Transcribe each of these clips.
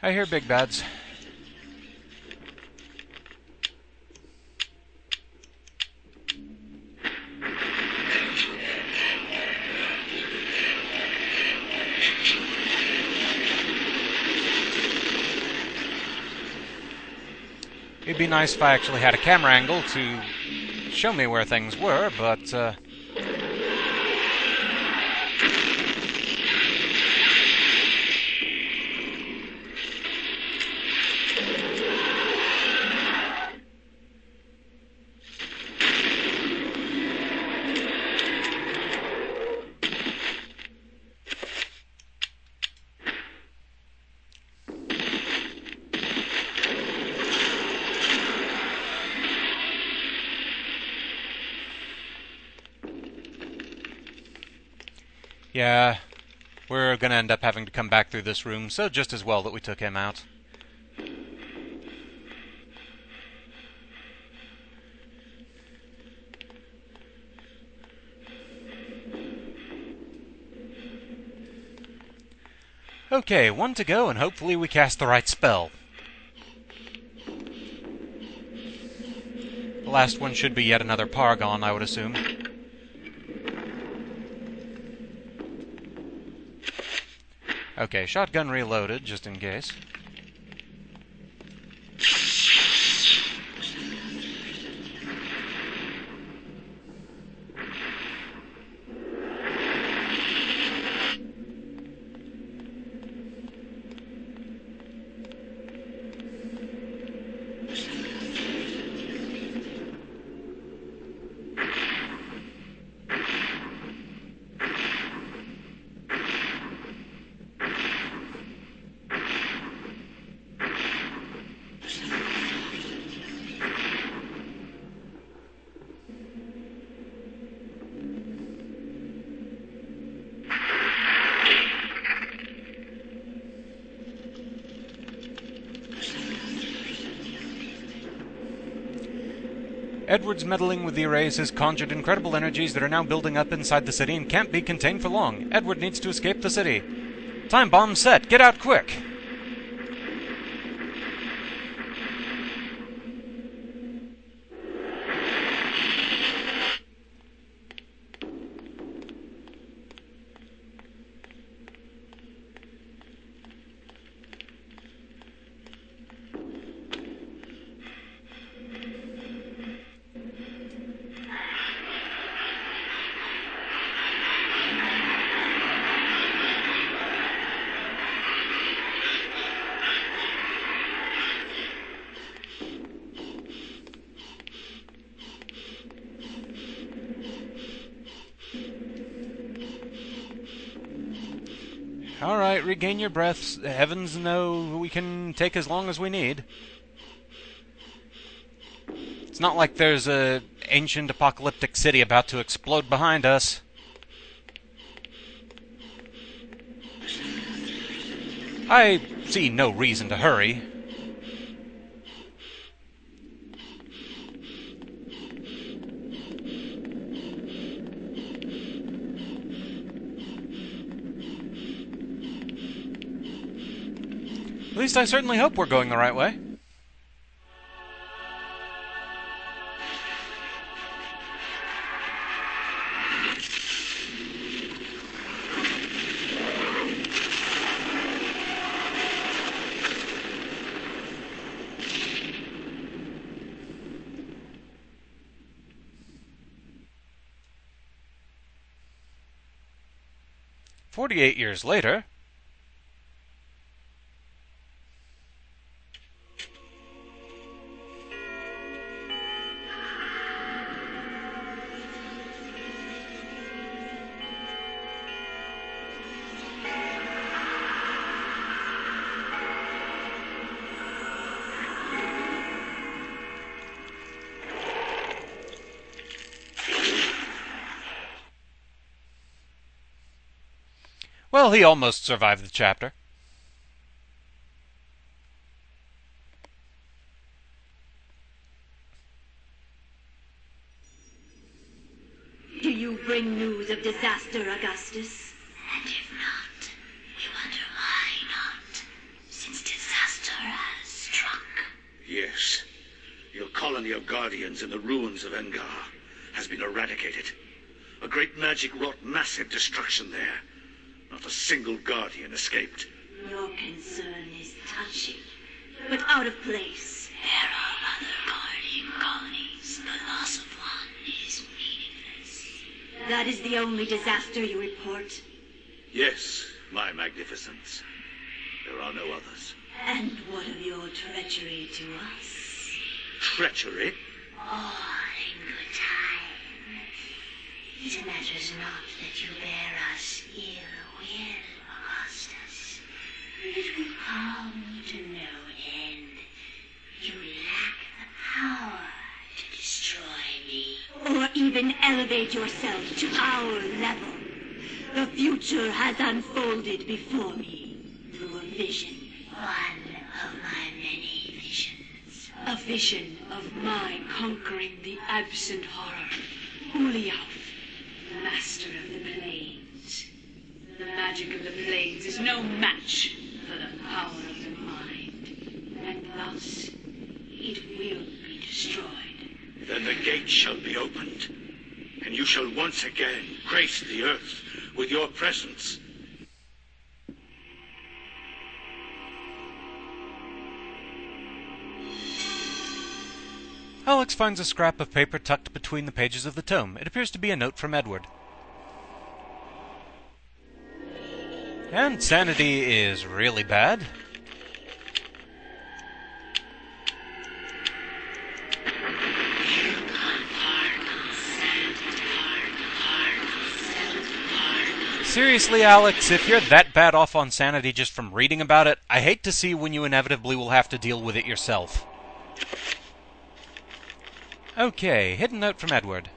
I hear big bads. It'd be nice if I actually had a camera angle to show me where things were, but, yeah, we're gonna end up having to come back through this room, so just as well that we took him out. Okay, one to go, and hopefully we cast the right spell. The last one should be yet another Paragon, I would assume. Okay, shotgun reloaded, just in case. Edward's meddling with the arrays has conjured incredible energies that are now building up inside the city and can't be contained for long. Edward needs to escape the city. Time bomb set. Get out quick! Alright, regain your breaths. Heavens know we can take as long as we need. It's not like there's a ancient apocalyptic city about to explode behind us. I see no reason to hurry. At least I certainly hope we're going the right way. "48 years later." Well, he almost survived the chapter. Do you bring news of disaster, Augustus? And if not, you wonder why not, since disaster colony of Guardians in the ruins of Engar has been eradicated. A great magic wrought massive destruction there. Not a single Guardian escaped. Your concern is touching, but out of place. There are other Guardian colonies. The loss of one is meaningless. That is the only disaster you report. Yes, my magnificence. There are no others. And what of your treachery to us? Treachery? All in good time. It matters not that you bear us ill will, Augustus. It will come to no end. You lack the power to destroy me. Or even elevate yourself to our level. The future has unfolded before me through a vision. One of my many visions. A vision of my conquering the absent horror. Uliauf, master of the plains. The magic of the plains is no match for the power of the mind. And thus, it will be destroyed. Then the gate shall be opened, and you shall once again grace the earth with your presence. Alex finds a scrap of paper tucked between the pages of the tome. It appears to be a note from Edward. And sanity is really bad. Seriously, Alex, if you're that bad off on sanity just from reading about it, I hate to see when you inevitably will have to deal with it yourself. Okay, hidden note from Edward.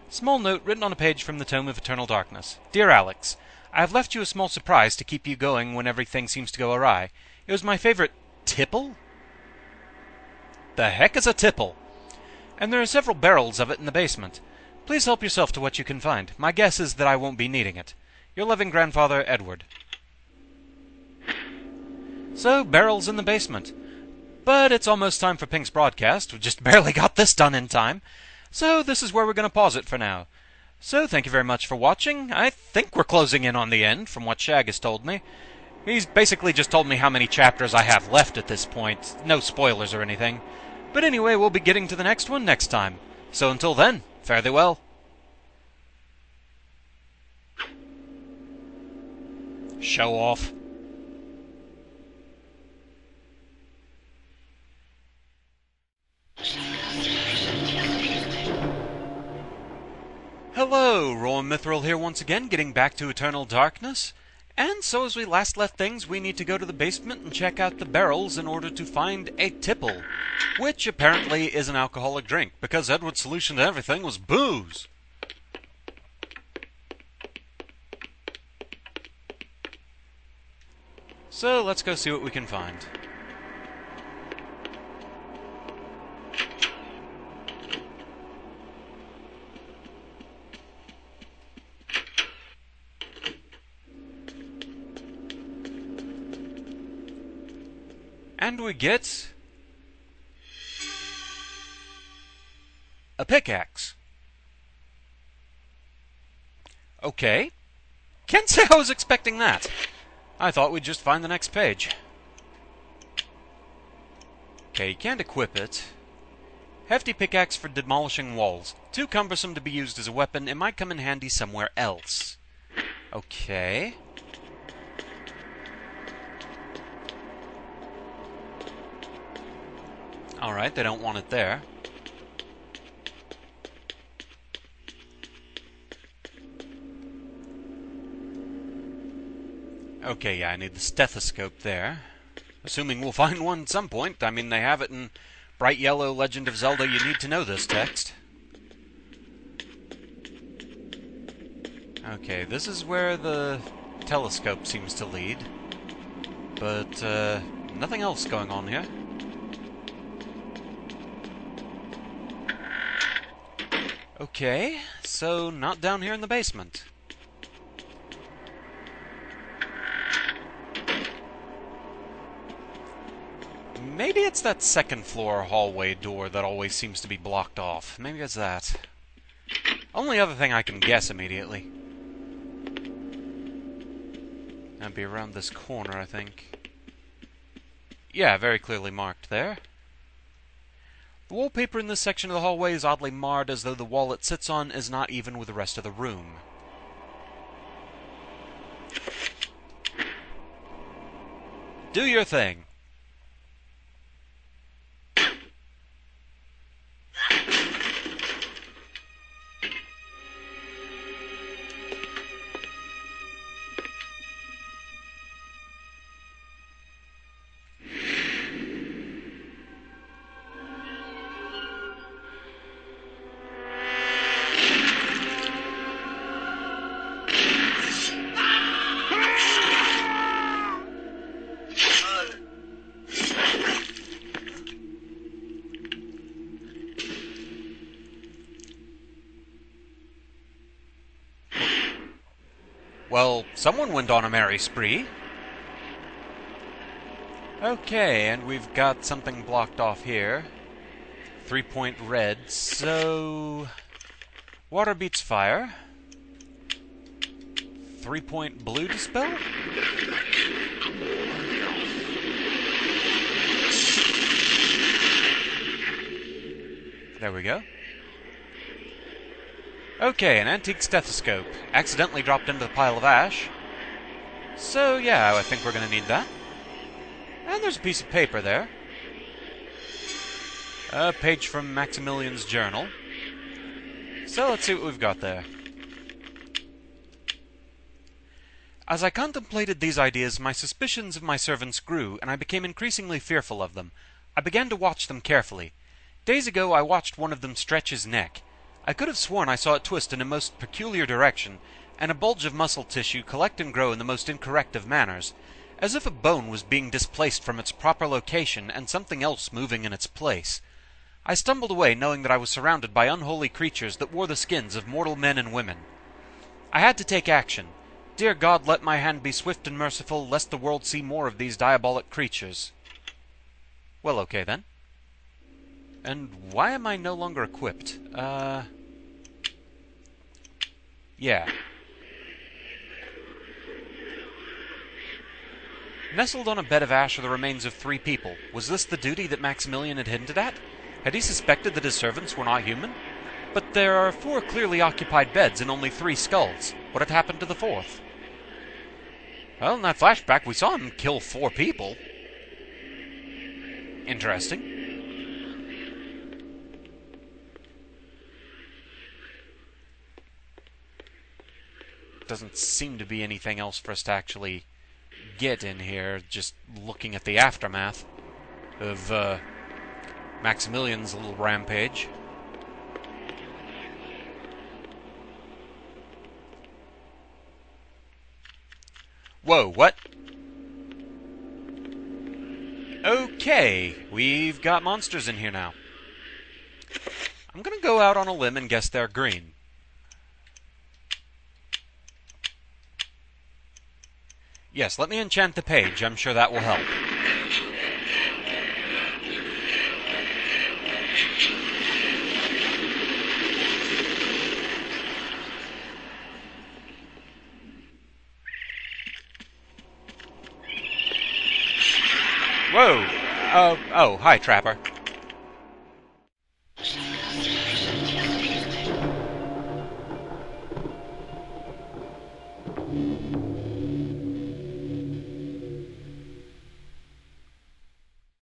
Small note written on a page from the Tome of Eternal Darkness. Dear Alex, I have left you a small surprise to keep you going when everything seems to go awry. It was my favorite tipple? The heck is a tipple? And there are several barrels of it in the basement. Please help yourself to what you can find. My guess is that I won't be needing it. Your loving grandfather, Edward. So, barrels in the basement. But it's almost time for Pink's broadcast. We just barely got this done in time. So this is where we're going to pause it for now. So thank you very much for watching. I think we're closing in on the end, from what Shag has told me. He's basically just told me how many chapters I have left at this point. No spoilers or anything. But anyway, we'll be getting to the next one next time. So until then, fare thee well. Show off. Hello, Rowan Mithril here once again, getting back to Eternal Darkness. And so as we last left things, we need to go to the basement and check out the barrels in order to find a tipple, which apparently is an alcoholic drink, because Edward's solution to everything was booze. So let's go see what we can find. And we get a pickaxe. Okay. Can't say I was expecting that. I thought we'd just find the next page. Okay, you can't equip it. Hefty pickaxe for demolishing walls. Too cumbersome to be used as a weapon. It might come in handy somewhere else. Okay. Alright, they don't want it there. Okay, yeah, I need the stethoscope there. Assuming we'll find one at some point. I mean, they have it in bright yellow Legend of Zelda You Need to Know This text. Okay, this is where the telescope seems to lead. But, nothing else going on here. Okay, so not down here in the basement. Maybe it's that second floor hallway door that always seems to be blocked off. Maybe it's that. Only other thing I can guess immediately. That'd be around this corner, I think. Yeah, very clearly marked there. The wallpaper in this section of the hallway is oddly marred, as though the wall it sits on is not even with the rest of the room. Do your thing. Well, someone went on a merry spree. Okay, and we've got something blocked off here. 3-point red, so... water beats fire. 3-point blue dispel? There we go. Okay, an antique stethoscope. Accidentally dropped into the pile of ash. So, yeah, I think we're going to need that. And there's a piece of paper there. A page from Maximilian's journal. So, let's see what we've got there. As I contemplated these ideas, my suspicions of my servants grew, and I became increasingly fearful of them. I began to watch them carefully. Days ago, I watched one of them stretch his neck. I could have sworn I saw it twist in a most peculiar direction, and a bulge of muscle tissue collect and grow in the most incorrect of manners, as if a bone was being displaced from its proper location and something else moving in its place. I stumbled away, knowing that I was surrounded by unholy creatures that wore the skins of mortal men and women. I had to take action. Dear God, let my hand be swift and merciful, lest the world see more of these diabolic creatures. Well, okay then. And why am I no longer equipped? Yeah. Nestled on a bed of ash are the remains of 3 people. Was this the duty that Maximilian had hinted at? Had he suspected that his servants were not human? But there are 4 clearly occupied beds and only 3 skulls. What had happened to the 4th? Well, in that flashback, we saw him kill 4 people. Interesting. Doesn't seem to be anything else for us to actually get in here, just looking at the aftermath of Maximilian's little rampage. Whoa, what? Okay, we've got monsters in here now. I'm gonna go out on a limb and guess they're green. Yes, let me enchant the page. I'm sure that will help. Whoa! Oh, hi, Trapper.